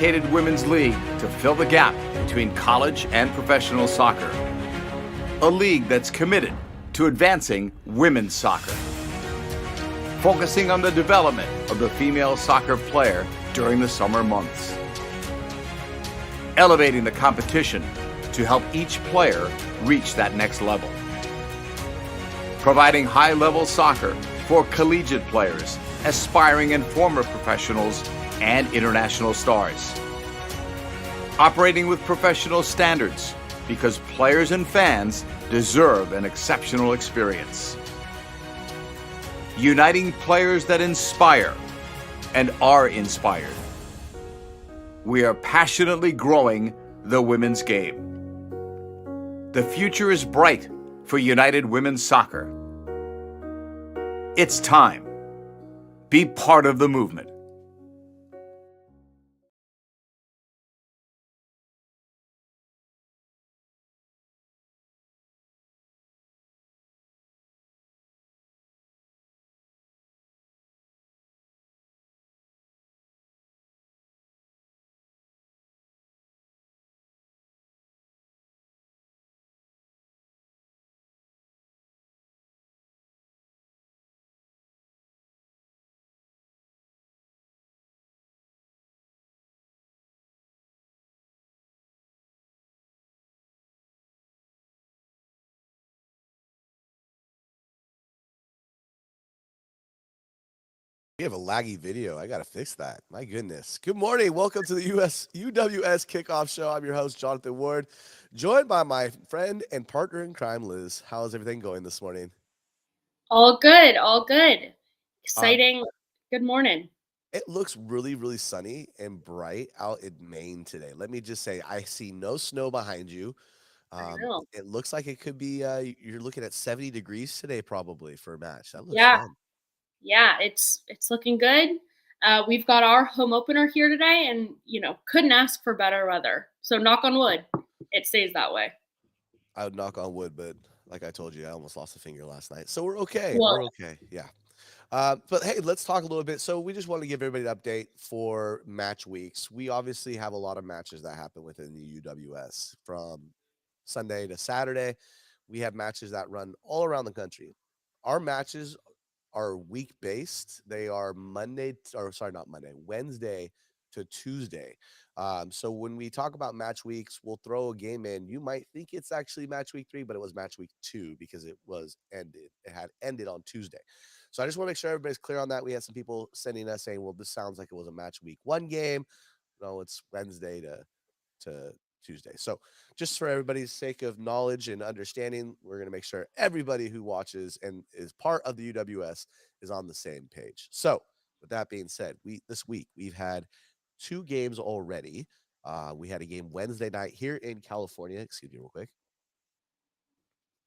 dedicated women's league to fill the gap between college and professional soccer. A league that's committed to advancing women's soccer, focusing on the development of the female soccer player during the summer months, elevating the competition to help each player reach that next level, providing high-level soccer for collegiate players, aspiring and former professionals, and international stars. Operating with professional standards because players and fans deserve an exceptional experience. Uniting players that inspire and are inspired. We are passionately growing the women's game. The future is bright for United Women's Soccer. It's time. Be part of the movement. We have a laggy video. I got to fix that. My goodness. Good morning. Welcome to the UWS Kickoff Show. I'm your host, Jonathan Ward, joined by my friend and partner in crime, Liz. How is everything going this morning? All good, all good. Exciting. Good morning. It looks really, really sunny and bright out in Maine today. Let me just say, I see no snow behind you. I know. It looks like it could be, you're looking at 70 degrees today, probably for a match. That looks Yeah, fun. yeah, it's looking good. We've got our home opener here today, and couldn't ask for better weather. So knock on wood, it stays that way. I would knock on wood, but like I told you, I almost lost a finger last night. So we're okay. Well, We're okay. Yeah. But hey, let's talk a little bit. So we just want to give everybody an update for match weeks. We obviously have a lot of matches that happen within the UWS from Sunday to Saturday. We have matches that run all around the country. Our matches are week based. They are Wednesday to Tuesday. So when we talk about match weeks, we'll throw a game in. You might think it's actually match week 3, but it was match week 2 because it had ended on Tuesday. So I just want to make sure everybody's clear on that. We had some people sending us saying, well, this sounds like it was a match week 1 game. No, it's Wednesday to Tuesday. So just for everybody's sake of knowledge and understanding, we're going to make sure everybody who watches and is part of the UWS is on the same page. So with that being said, this week we've had 2 games already. We had a game Wednesday night here in California. Excuse me real quick.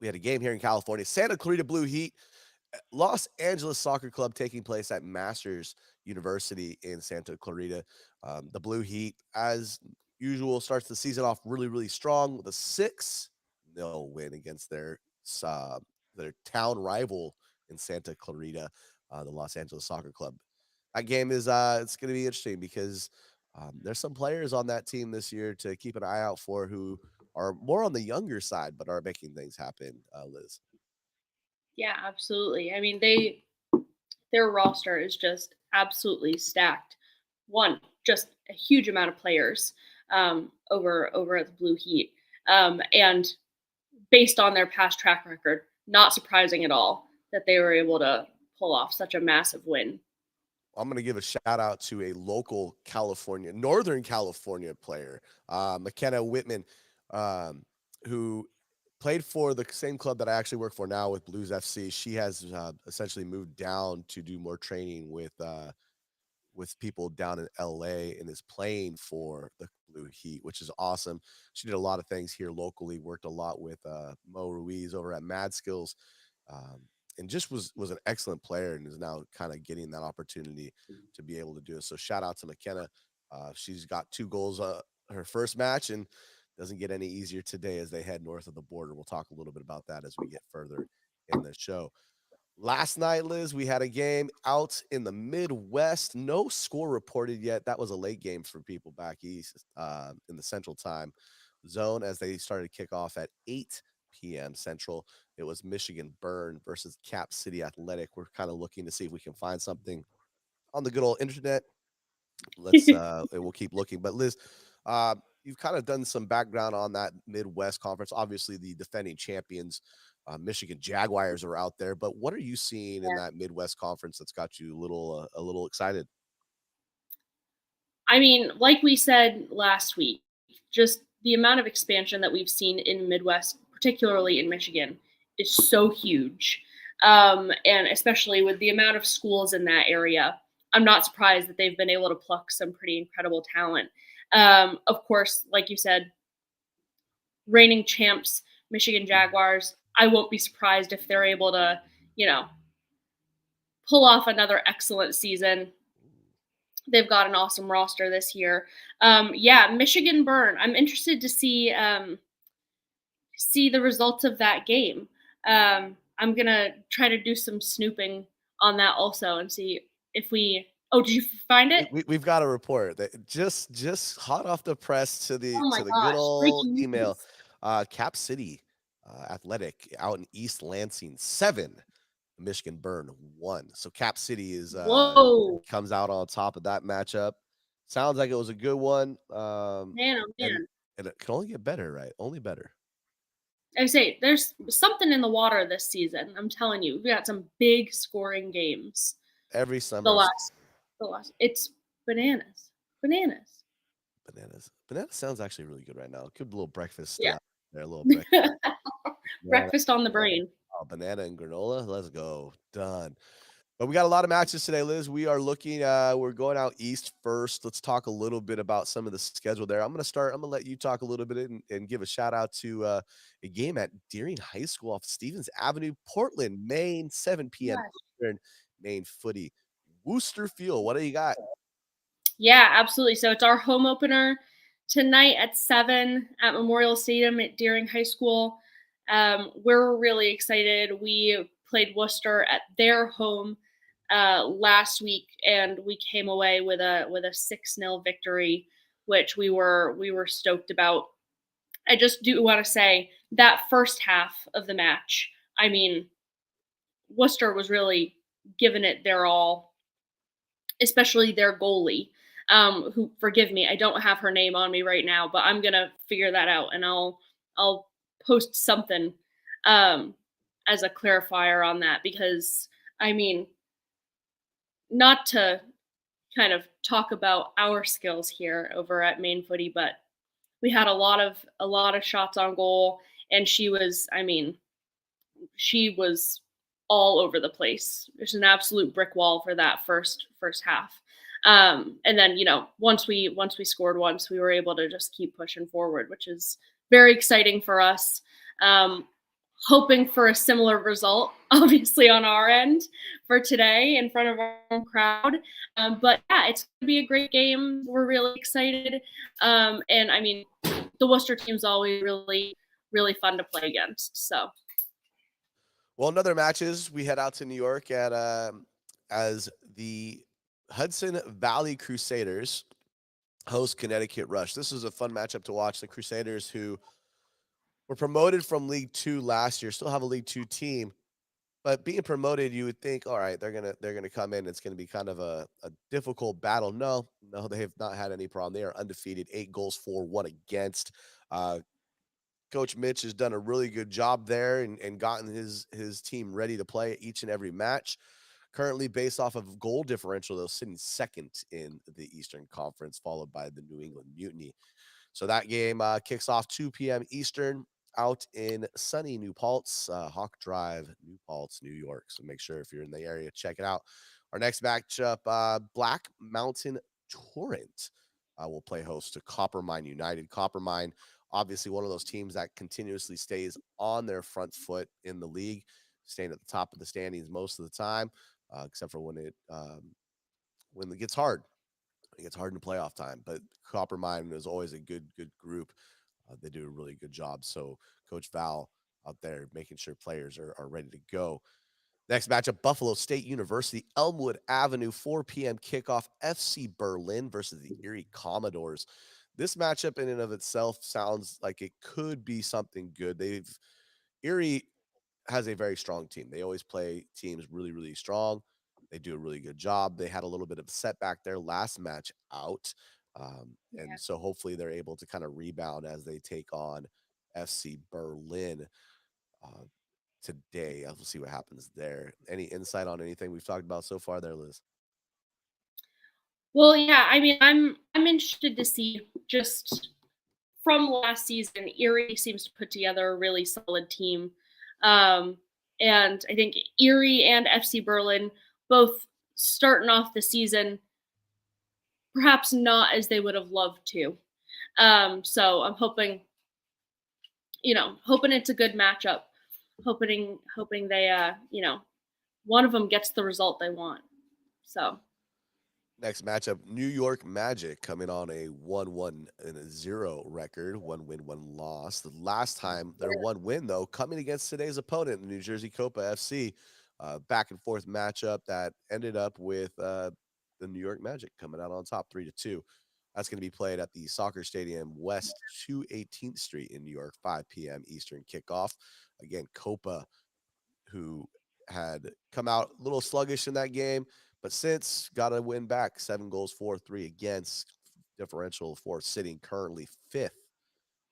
We had a game here in California. Santa Clarita Blue Heat, Los Angeles Soccer Club, taking place at Masters University in Santa Clarita. The Blue Heat, as usual, starts the season off really, really strong with a 6-0 win against their town rival in Santa Clarita, the Los Angeles Soccer Club. That game is it's going to be interesting because there's some players on that team this year to keep an eye out for who are more on the younger side but are making things happen, Liz. yeah, absolutely. I mean, their roster is just absolutely stacked. One, just a huge amount of players over at the Blue Heat, and based on their past track record, not surprising at all that they were able to pull off such a massive win. I'm going to give a shout out to a local Northern California player, McKenna Whitman, who played for the same club that I actually work for now with Blues FC. She has essentially moved down to do more training with people down in LA and is playing for the Blue Heat, which is awesome. She did a lot of things here locally, worked a lot with Mo Ruiz over at Mad Skills. And just was an excellent player and is now kind of getting that opportunity to be able to do it. So shout out to McKenna. She's got 2 goals her first match and doesn't get any easier today as they head north of the border. We'll talk a little bit about that as we get further in the show. Last night, Liz, we had a game out in the Midwest. No score reported yet. That was a late game for people back east in the Central Time zone as they started to kick off at 8 p.m. Central. It was Michigan Burn versus Cap City Athletic. We're kind of looking to see if we can find something on the good old internet. Let's we'll keep looking. But Liz, you've kind of done some background on that Midwest conference. Obviously, the defending champions, Michigan Jaguars, are out there. But what are you seeing in Yeah. that Midwest conference that's got you a little excited? I mean, like we said last week, just the amount of expansion that we've seen in Midwest, particularly in Michigan, is so huge. And especially with the amount of schools in that area, I'm not surprised that they've been able to pluck some pretty incredible talent. Of course, like you said, reigning champs, Michigan Jaguars. I won't be surprised if they're able to, you know, pull off another excellent season. They've got an awesome roster this year. Yeah, Michigan Burn. I'm interested to see the results of that game. I'm gonna try to do some snooping on that also and see if we. Oh, did you find it? We've got a report that just hot off the press Oh my to the good gosh! old Breaking email. news. Cap City Athletic out in East Lansing 7, Michigan Burn 1. So Cap City is Whoa, comes out on top of that matchup. Sounds like it was a good one. man! Oh And man! and it can only get better, right? Only better. I say there's something in the water this season. I'm telling you, we got some big scoring games. Every The summer of last, the last. It's bananas, bananas. bananas. Banana sounds actually really good right now. Good little breakfast Yeah. there, a little breakfast. Breakfast on the brain. Oh, banana and granola. Let's go. Done. But we got a lot of matches today, Liz. We are looking, we're going out east first. Let's talk a little bit about some of the schedule there. I'm gonna let you talk a little bit and give a shout out to a game at Deering High School off Stevens Avenue, Portland, Maine, 7 p.m. Gosh. Eastern, Maine footy. Wooster Field. What do you got? Yeah, absolutely. So it's our home opener tonight at 7 at Memorial Stadium at Deering High School. We're really excited. We played Worcester at their home last week, and we came away with a 6-0 victory, which we were stoked about. I just do want to say that first half of the match, I mean, Worcester was really giving it their all, especially their goalie. Who, forgive me, I don't have her name on me right now, but I'm gonna figure that out and I'll post something um, as a clarifier on that because I mean, not to kind of talk about our skills here over at Main Footy, but we had a lot of shots on goal, and she was all over the place. There's an absolute brick wall for that first half. And then once we scored once, we were able to just keep pushing forward, which is very exciting for us. Um, Hoping for a similar result, obviously on our end for today in front of our own crowd. But yeah, it's gonna be a great game. We're really excited, and I mean, the Worcester team's always really really fun to play against. So Well, in other matches, we head out to New York at as the Hudson Valley Crusaders host Connecticut Rush. This is a fun matchup to watch. The Crusaders, who were promoted from League Two last year, still have a League Two team. But being promoted, you would think, all right, they're gonna come in. It's gonna be kind of a difficult battle. No, no, they have not had any problem. They are undefeated, 8 goals for, 1 against. Uh, Coach Mitch has done a really good job there and gotten his team ready to play each and every match. Currently, based off of goal differential, they're sitting second in the Eastern Conference, followed by the New England Mutiny. So that game kicks off 2 p.m. Eastern out in sunny New Paltz, Hawk Drive, New Paltz, New York. So make sure if you're in the area, check it out. Our next matchup, Black Mountain Torrent will play host to Coppermine United. Coppermine, obviously one of those teams that continuously stays on their front foot in the league, staying at the top of the standings most of the time, except for when it gets hard. It gets hard in playoff time, but Coppermine is always a good group. They do a really good job. So Coach Val out there making sure players are ready to go. Next matchup, Buffalo State University, Elmwood Avenue, 4 p.m. kickoff, FC Berlin versus the Erie Commodores. This matchup in and of itself sounds like it could be something good. Erie has a very strong team. They always play teams really, really strong. They do a really good job. They had a little bit of a setback their last match out. And Yeah. so hopefully they're able to kind of rebound as they take on FC Berlin uh, today. We'll see what happens there. Any insight on anything we've talked about so far there, Liz? Well, yeah, I mean, I'm interested to see just from last season, Erie seems to put together a really solid team. Um, and I think Erie and FC Berlin both starting off the season perhaps not as they would have loved to. So I'm hoping, hoping it's a good matchup. Hoping they, one of them gets the result they want. So Next matchup, New York Magic coming on a 1-1-0 record, 1 win, 1 loss. The last time their 1 win, though, coming against today's opponent, New Jersey Copa FC, back and forth matchup that ended up with the New York Magic coming out on top 3-2. That's going to be played at the Soccer Stadium West 218th Street in New York, 5 p.m. Eastern kickoff. Again, Copa, who had come out a little sluggish in that game, but since got a win back, 7 goals, 4-3 against, differential for sitting currently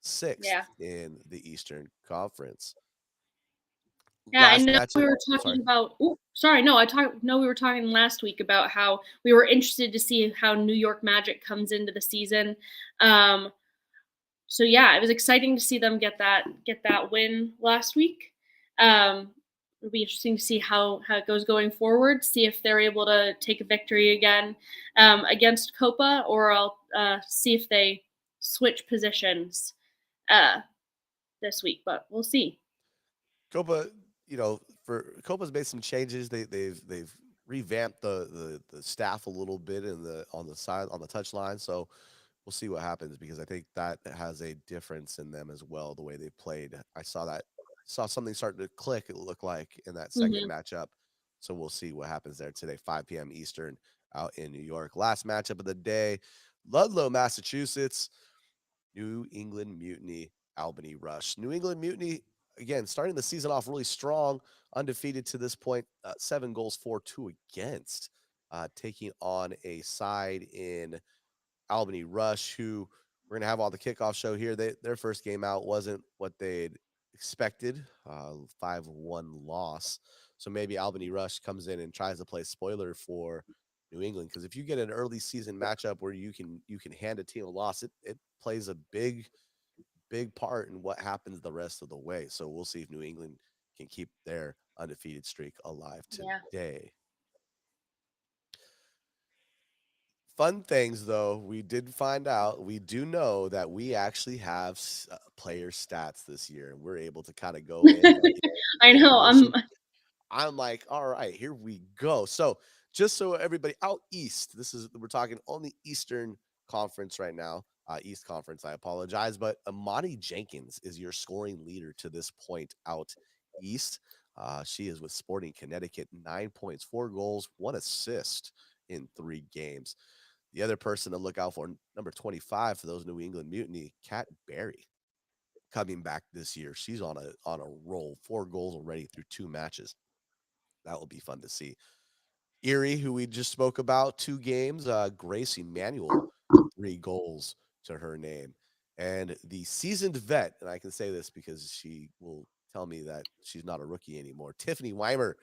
sixth yeah. in the Eastern Conference. Yeah, I Last know we matchup, were sorry. talking about. Oh, sorry, no, we were talking last week about how we were interested to see how New York Magic comes into the season. Um, so yeah, it was exciting to see them get that win last week. It'll be interesting to see how it goes going forward. See if they're able to take a victory again against Copa, or I'll see if they switch positions uh, this week. But we'll see. Copa, for Copa's made some changes. They've revamped the staff a little bit in the on the side on the touch line. So we'll see what happens because I think that has a difference in them as well. The way they played, I saw something starting to click. It looked like in that second Hmm. matchup. So we'll see what happens there today, 5 p.m. Eastern, out in New York. Last matchup of the day, Ludlow, Massachusetts. New England Mutiny, Albany Rush. New England Mutiny, again, starting the season off really strong, undefeated to this point, 7 goals, 4-2 against, taking on a side in Albany Rush, who we're going to have on the kickoff show here. Their first game out wasn't what they'd expected, 5-1 loss. So maybe Albany Rush comes in and tries to play spoiler for New England, because if you get an early season matchup where you can hand a team a loss, it plays a big part in what happens the rest of the way. So we'll see if New England can keep their undefeated streak alive Yeah. today. Fun things, though, we did find out. We do know that we actually have player stats this year, and we're able to kind of go in and get I know. information. I'm like, all right, here we go. So just so everybody out east, we're talking on the Eastern Conference right now. East Conference, I apologize, but Amani Jenkins is your scoring leader to this point out east. She is with Sporting Connecticut, 9 points, 4 goals, 1 assist in 3 games. The other person to look out for, number 25 for those New England Mutiny, Kat Berry, coming back this year. She's on a roll, 4 goals already through 2 matches. That will be fun to see. Erie, who we just spoke about, 2 games. Grace Emanuel, 3 goals to her name. And the seasoned vet, and I can say this because she will tell me that she's not a rookie anymore, Tiffany Weimer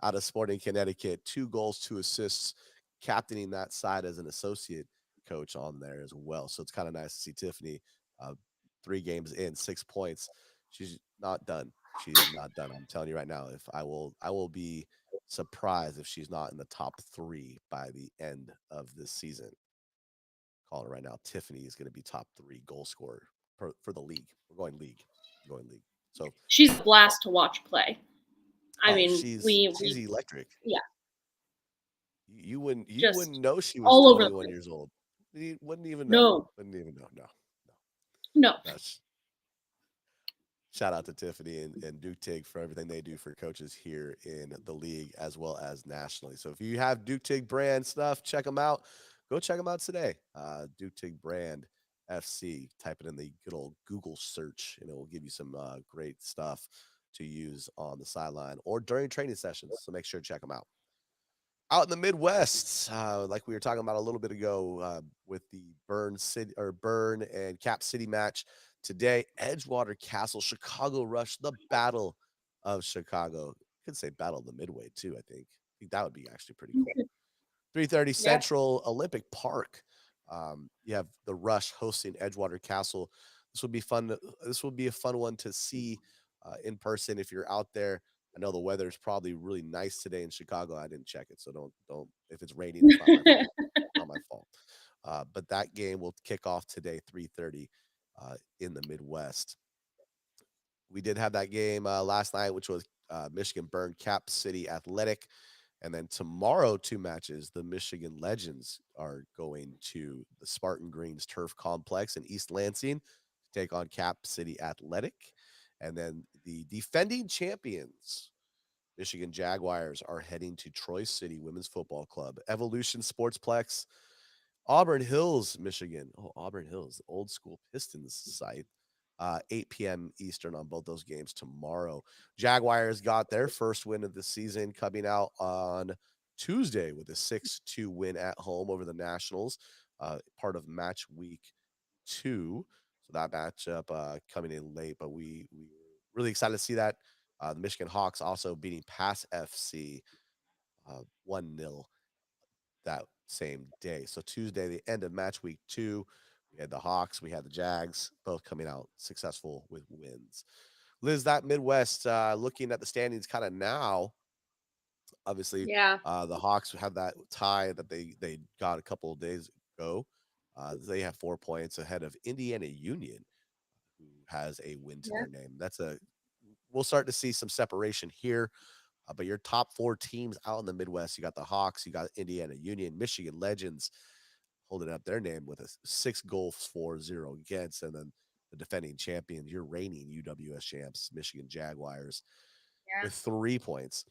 out of Sporting Connecticut, 2 goals, 2 assists, captaining that side as an associate coach on there as well. So it's kind of nice to see Tiffany, uh, 3 games in, 6 points. She's not done. She is not done. I'm telling you right now. If I will be surprised if she's not in the top 3 by the end of this season. Calling it right now, Tiffany is going to be top 3 goal scorer for the league. We're going league. So, She's a blast to watch play. I oh, mean, she's we electric. yeah, You wouldn't just know she was all over the 21 place. years old. You wouldn't even know. No, Wouldn't even know. No, no. that's Shout out to Tiffany and Duke Tig for everything they do for coaches here in the league as well as nationally. So if you have Duke Tig brand stuff, check them out. Go check them out today. Duke Tig brand FC. Type it in the good old Google search, and it will give you some great stuff to use on the sideline or during training sessions. So make sure to check them out. Out in the Midwest, like we were talking about a little bit ago, with the Burn and Cap City match today, Edgewater Castle, Chicago Rush, the Battle of Chicago. Could say Battle of the Midway too. I think that would be actually pretty cool. 3:30 Yep. Central, Olympic Park. You have the Rush hosting Edgewater Castle. This will be a fun one to see in person if you're out there. I know the weather is probably really nice today in Chicago. I didn't check it, so don't. If it's raining, it's not my fault. Not my fault. But that game will kick off today, 3:30, in the Midwest. We did have that game last night, which was Michigan Burn Cap City Athletic. And then tomorrow, two matches. The Michigan Legends are going to the Spartan Greens Turf Complex in East Lansing to take on Cap City Athletic. And then the defending champions, Michigan Jaguars, are heading to Troy City Women's Football Club, Evolution Sportsplex, Auburn Hills, Michigan. Oh, Auburn Hills, old school Pistons site. 8 p.m. Eastern on both those games tomorrow. Jaguars got their first win of the season coming out on Tuesday with a 6-2 win at home over the Nationals, part of match week 2. So that matchup coming in late, but we were really excited to see that. The Michigan Hawks also beating Pass FC 1-0 that same day. So Tuesday, the end of match week 2, we had the Hawks, we had the Jags, both coming out successful with wins. Liz, that Midwest, looking at the standings kind of now, obviously, Yeah. the Hawks have that tie that they got a couple of days ago. They have 4 points ahead of Indiana Union, who has a win to Yeah. their name. We'll start to see some separation here. But your top 4 teams out in the Midwest, you got the Hawks, you got Indiana Union, Michigan Legends holding up their name with a 6-4-0 against, and then the defending champions, your reigning UWS champs, Michigan Jaguars, Yeah. with 3 points.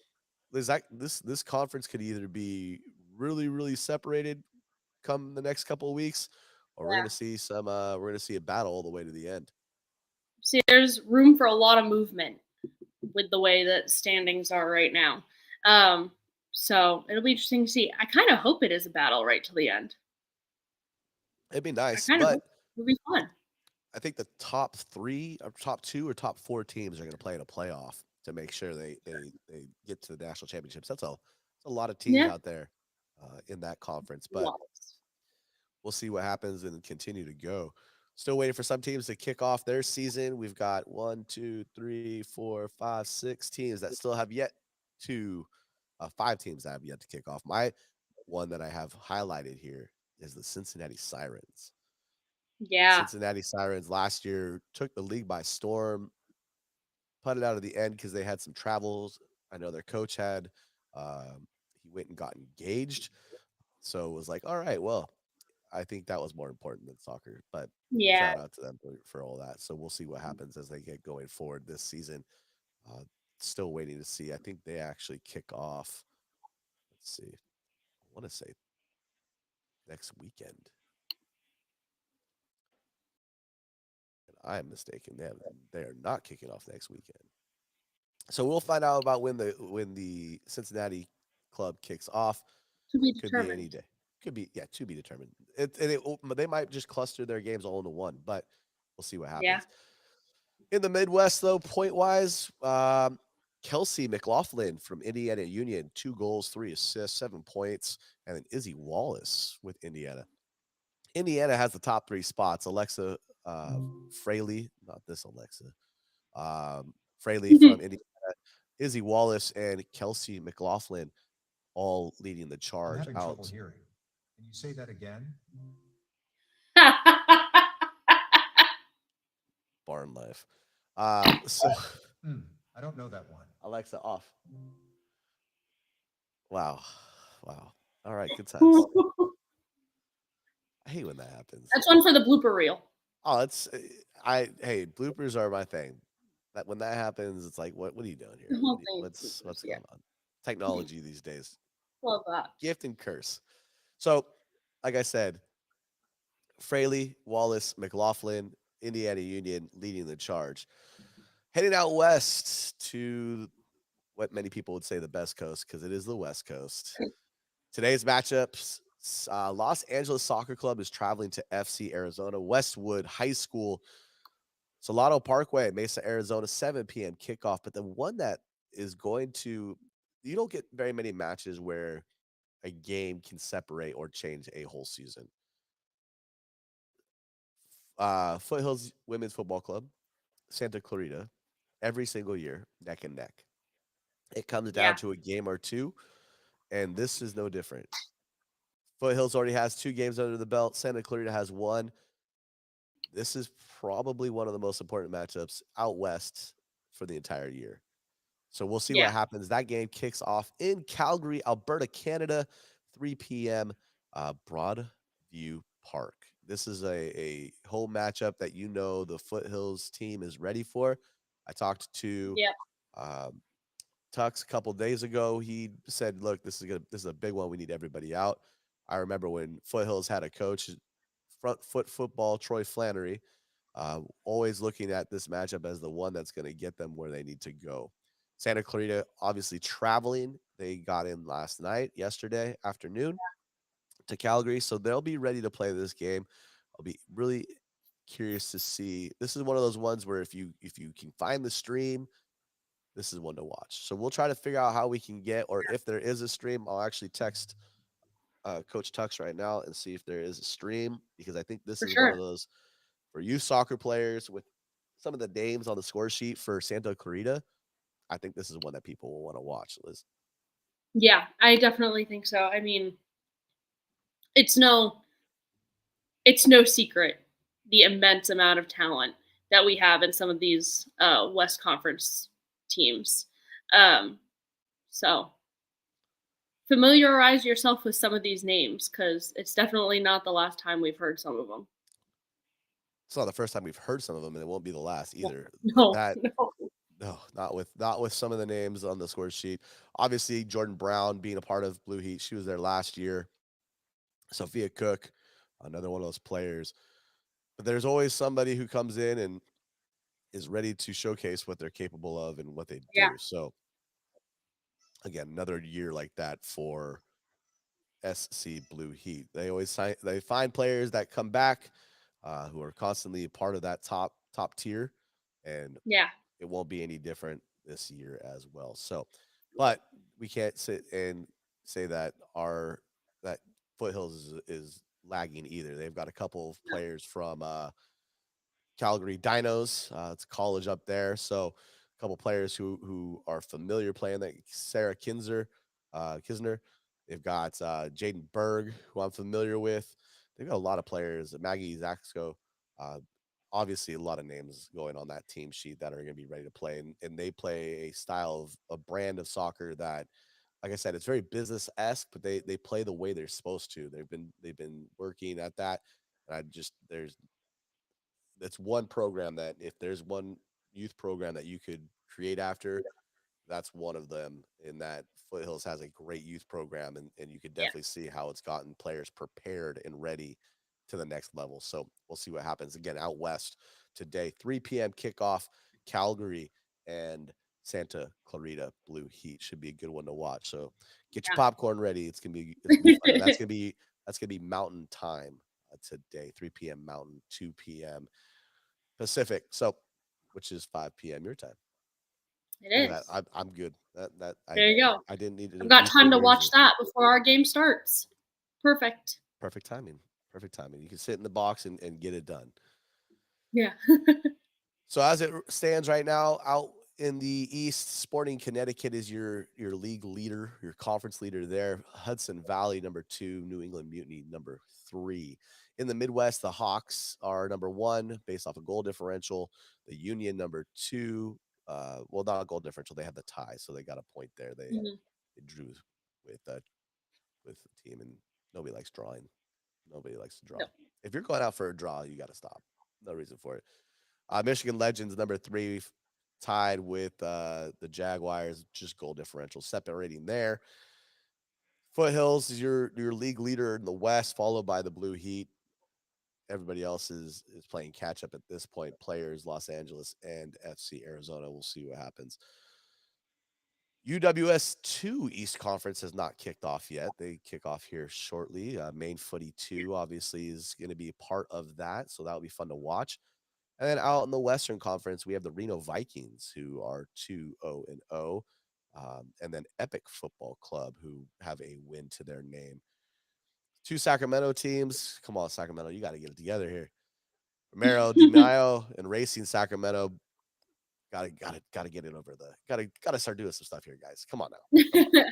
Is that this conference could either be really really separated come the next couple of weeks, or Yeah. we're gonna see a battle all the way to the end. See, there's room for a lot of movement with the way that standings are right now. Um, so it'll be interesting to see. I kind of hope it is a battle right till the end. It'd be I nice, kind of but hope it'll be fun. I think the top 3 or top 2 or top 4 teams are going to play in a playoff to make sure they get to the national championships. That's a lot of teams Yeah. out there in that conference, but Lots. we'll see what happens and continue to go. Still waiting for some teams to kick off their season. We've got 1, 2, 3, 4, 5, 6 teams that still have yet to 5 teams that have yet to kick off. My one that I have highlighted here is the Cincinnati Sirens. Yeah. Cincinnati Sirens last year took the league by storm, put it out at the end because they had some travels. I know their coach had, he went and got engaged. So it was like, all right, well, I think that was more important than soccer. But Yeah. shout out to them for all that. So we'll see what happens as they get going forward this season. Uh, Still waiting to see. I think they actually kick off. Let's see. I want to say next weekend. And I am mistaken. They are not kicking off next weekend. So we'll find out about when the Cincinnati club kicks off. To be Could be any determined. day. Could be, yeah, to be determined. They might just cluster their games all into one, but we'll see what Yeah. happens. In the Midwest, though, point wise, Kelsey McLaughlin from Indiana Union, 2 goals, 3 assists, 7 points, and then Izzy Wallace with Indiana. Indiana has the top 3 spots. Alexa Fraley, not this Alexa, Fraley from Indiana, Izzy Wallace, and Kelsey McLaughlin all leading the I'm charge having trouble out. hearing. Can you say that again? Barn life. So Hmm, I don't know that one. Alexa off. Wow. Wow. All right, good times. I hate when that happens. That's one for the blooper reel. Oh, it's I hey, bloopers are my thing. That when that happens, it's like, what are you doing The here? whole thing What's losers. Yeah. going on? Technology these days, Love that. gift and curse. So, like I said, Fraley, Wallace, McLaughlin, Indiana Union leading the charge. Heading out west to what many people would say the best coast because it is the West Coast. Today's matchups: Los Angeles Soccer Club is traveling to FC Arizona. Westwood High School, Solano Parkway, Mesa, Arizona, 7 p.m. kickoff. But the one that is going to, you don't get very many matches where a game can separate or change a whole season. Foothills Women's Football Club, Santa Clarita, every single year, neck and neck. It comes down Yeah. to a game or two, and this is no different. Foothills already has 2 games under the belt. Santa Clarita has one. This is probably one of the most important matchups out west for the entire year. So we'll see what Yeah. happens. That game kicks off in Calgary, Alberta, Canada, 3 p.m. Broadview Park. This is a home matchup that the Foothills team is ready for. I talked to Yeah. um, Tux a couple days ago. He said, "Look, this is a big one. We need everybody out." I remember when Foothills had a coach, front foot football, Troy Flannery, always looking at this matchup as the one that's going to get them where they need to go. Santa Clarita, obviously traveling. They got in yesterday afternoon to Calgary, so they'll be ready to play this game. I'll be really curious to see. This is one of those ones where if you can find the stream, this is one to watch. So we'll try to figure out how we can get, or if there is a stream, I'll actually text Coach Tux right now and see if there is a stream because I think this For is one of sure. those for you soccer players with some of the names on the score sheet for Santa Clarita. I think this is one that people will want to watch, Liz. Yeah, I definitely think so. I mean, it's no it's no secret the immense amount of talent that we have in some of these West Conference teams. Um, so familiarize yourself with some of these names because it's definitely not the last time we've heard some of them. It's not the first time we've heard some of them, and it won't be the last either. No, That no. no, not with some of the names on the score sheet. Obviously, Jordan Brown being a part of Blue Heat, she was there last year. Sophia Cook, another one of those players. But there's always somebody who comes in and is ready to showcase what they're capable of and what they Yeah, do. So again, another year like that for SC Blue Heat. They find players that come back who are constantly a part of that top tier, and yeah, it won't be any different this year as well. So, but we can't sit and say that our that Foothills is lagging either. They've got a couple of no, players from Calgary Dinos. It's college up there, so a couple players who are familiar playing that. Sarah Kisner. They've got Jaden Berg, who I'm familiar with. They've got a lot of players. Maggie Zaxko. Uh, Obviously, a lot of names going on that team sheet that are going to be ready to play, and they play a style of a brand of soccer that, like I said, it's very business esque, but they play the way they're supposed to. They've been working at that, and I just there's that's one program that if there's one youth program that you could create after, that's one of them. In that Foothills has a great youth program, and you could yeah, definitely see how it's gotten players prepared and ready to the next level. So we'll see what happens again out west today. 3 p.m. kickoff, Calgary and Santa Clarita Blue Heat should be a good one to watch. So get your popcorn ready. It's gonna be fun. And yeah. that's gonna be Mountain Time today. 3 p.m. Mountain, 2 p.m. Pacific. So, which is 5 p.m. your time. It Look at that. is. I'm good. That There you go. I didn't need to I've got refill time to yours. watch that before our game starts. Perfect. Perfect timing. Perfect timing. You can sit in the box and get it done. Yeah. So as it stands right now, out in the East, Sporting Connecticut is your league leader, your conference leader there. Hudson Valley number 2, New England Mutiny number 3. In the Midwest, the Hawks are number 1 based off a goal differential. The Union number 2. Well, not a goal differential. They have the tie, so they got a point there. Mhm. They drew with the team, and nobody likes drawing. Nobody likes to draw. No. If you're going out for a draw, you got to stop. No reason for it. Michigan Legends number 3, tied with the Jaguars, just goal differential separating there. Foothills is your league leader in the West, followed by the Blue Heat. Everybody else is playing catch up at this point. Players, Los Angeles and FC Arizona. We'll see what happens. UWS 2 East Conference has not kicked off yet. They kick off here shortly. Main Footy 2 obviously is going to be a part of that, so that'll be fun to watch. And then out in the Western Conference, we have the Reno Vikings, who are 2-0-0, and then Epic Football Club, who have a win to their name. Two Sacramento teams. Come on, Sacramento, you got to get it together here. Romero, Di Maio, and Racing Sacramento. Gotta get it over the. Gotta start doing some stuff here, guys. Come on now. Come on.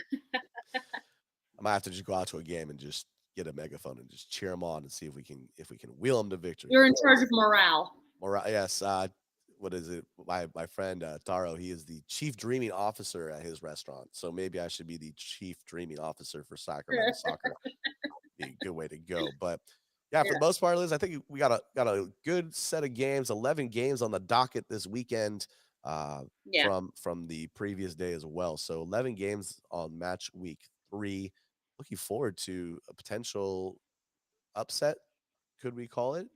I might have to just go out to a game and just get a megaphone and just cheer them on and see if we can wheel them to victory. You're in charge of morale. Yes. What is it? My friend Taro, he is the chief dreaming officer at his restaurant. So maybe I should be the chief dreaming officer for Sacramento soccer. Be a good way to go. But yeah, for the most part, Liz, I think we got a good set of games. 11 games on the docket this weekend. From the previous day as well. So 11 games on match week 3. Looking forward to a potential upset, could we call it,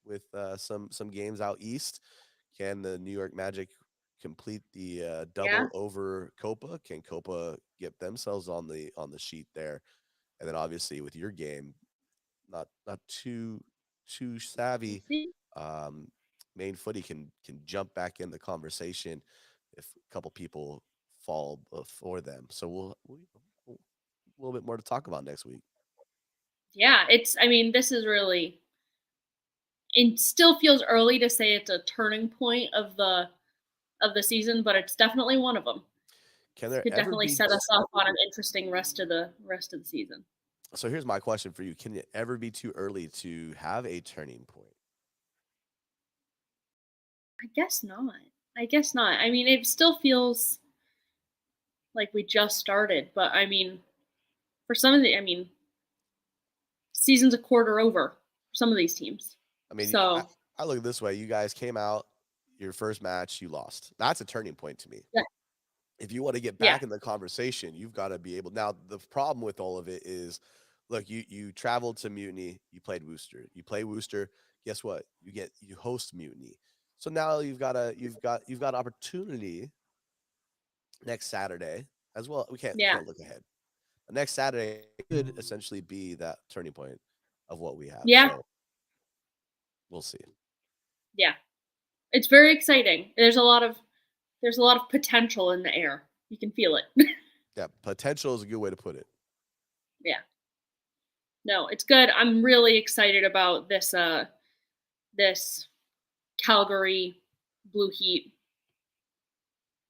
with some games out east. Can the New York Magic complete the double over Copa? Can Copa get themselves on the sheet there? And then obviously with your game, not too savvy. Main Footy can jump back in the conversation if a couple people fall before them. So we'll a little bit more to talk about next week. Yeah, this is really, it still feels early to say it's a turning point of the season, but it's definitely one of them. It could definitely set us off on an interesting rest of the season. So here's my question for you. Can it ever be too early to have a turning point? I guess not. It still feels like we just started, but for some of the, season's a quarter over for some of these teams. So I look at it this way. You guys came out, your first match, you lost. That's a turning point to me. Yeah. If you want to get back in the conversation, you've got to be able. Now, the problem with all of it is, look, you traveled to Mutiny, you played Worcester. You play Worcester, guess what? You host Mutiny. So now you've got opportunity next Saturday as well. We can't look ahead. Next Saturday could essentially be that turning point of what we have. Yeah. So we'll see. Yeah. It's very exciting. There's a lot of potential in the air. You can feel it. Yeah, potential is a good way to put it. Yeah. No, it's good. I'm really excited about this Calgary Blue Heat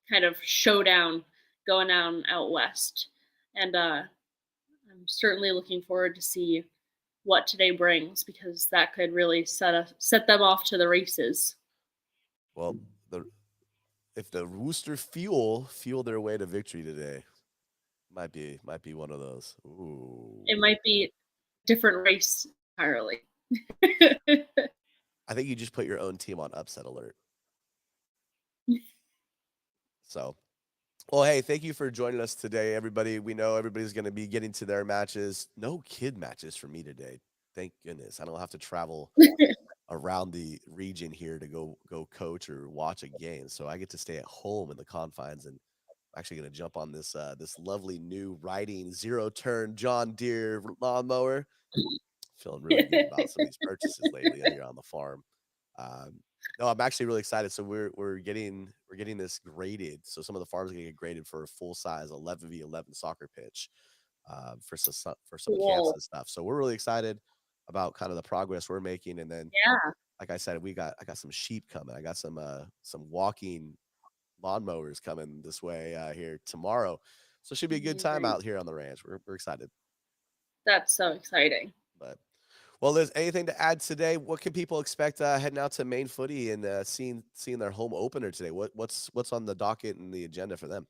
kind of showdown going on out west. And I'm certainly looking forward to see what today brings, because that could really set them off to the races. Well, if the Worcester fuel their way to victory today, might be one of those. Ooh. It might be a different race entirely. I think you just put your own team on upset alert. So, well, hey, thank you for joining us today, everybody. We know everybody's going to be getting to their matches. No kid matches for me today. Thank goodness. I don't have to travel around the region here to go coach or watch a game. So I get to stay at home in the confines, and I'm actually going to jump on this lovely new riding 0-turn John Deere lawnmower. Feeling really good about some of these purchases lately here on the farm. No, I'm actually really excited. So we're getting this graded. So some of the farms are going to get graded for a full size 11v11 soccer pitch for some camps and stuff. So we're really excited about kind of the progress we're making. And then, like I said, I got some sheep coming. I got some walking lawnmowers coming this way here tomorrow. So it should be a good time out here on the ranch. We're excited. That's so exciting. But well, Liz, anything to add today? What can people expect heading out to Main Footy and seeing their home opener today? What's on the docket and the agenda for them?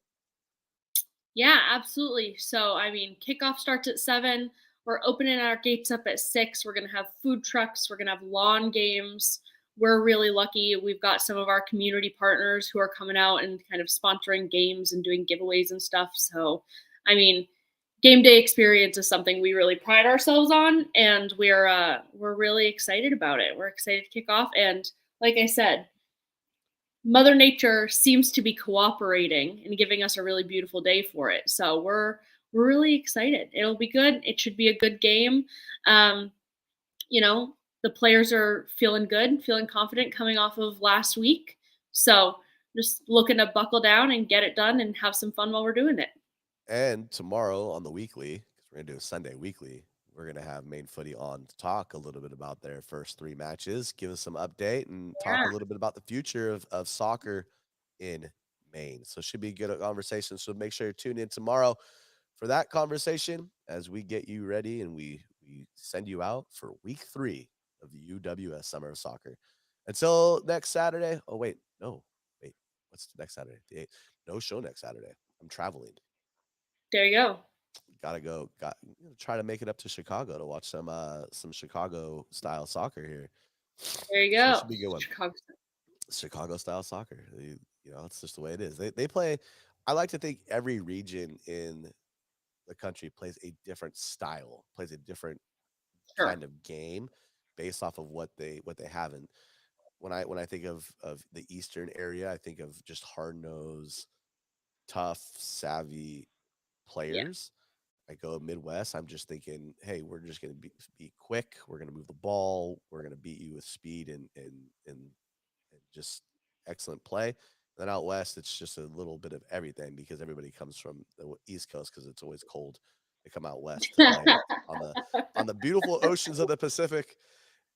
Yeah, absolutely. So, kickoff starts at 7. We're opening our gates up at 6. We're going to have food trucks. We're going to have lawn games. we're really lucky. We've got some of our community partners who are coming out and kind of sponsoring games and doing giveaways and stuff. So, I mean, game day experience is something we really pride ourselves on, and we're really excited about it. We're excited to kick off, and like I said, Mother Nature seems to be cooperating and giving us a really beautiful day for it. So we're really excited. It'll be good. It should be a good game. Um, you know, the players are feeling good, feeling confident coming off of last week. So just looking to buckle down and get it done and have some fun while we're doing it. And tomorrow on the weekly, because we're gonna do a Sunday weekly, we're gonna have Main Footy on to talk a little bit about their first three matches, give us some update, and talk a Yeah. little bit about the future of soccer in Maine. So should be a good conversation. So make sure you tune in tomorrow for that conversation as we get you ready and we send you out for week 3 of the UWS Summer of Soccer. Until next Saturday. Oh wait, no, wait, what's next Saturday? The 8th. No show next Saturday. I'm traveling. There you go. Gotta go. Got try to make it up to Chicago to watch some Chicago style soccer here. There you So it go. should be a good one. Chicago. Chicago style soccer. It's just the way it is. They play. I like to think every region in the country plays a different style, plays a different Sure. kind of game based off of what they have. And when I think of the Eastern area, I think of just hard nosed, tough, savvy Yeah. players. I go Midwest, I'm just thinking, hey, we're just going to be quick. We're going to move the ball. We're going to beat you with speed and just excellent play. And then out west, it's just a little bit of everything because everybody comes from the East Coast because it's always cold. They come out west to play on the beautiful oceans of the Pacific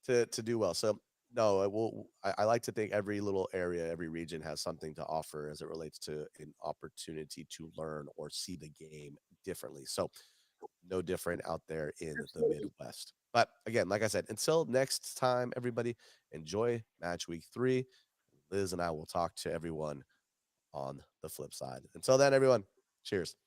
to do well. So no, I like to think every little area, every region has something to offer as it relates to an opportunity to learn or see the game differently. So no different out there in the Absolutely. Midwest. But again, like I said, until next time, everybody enjoy match week 3. Liz and I will talk to everyone on the flip side. Until then, everyone, cheers.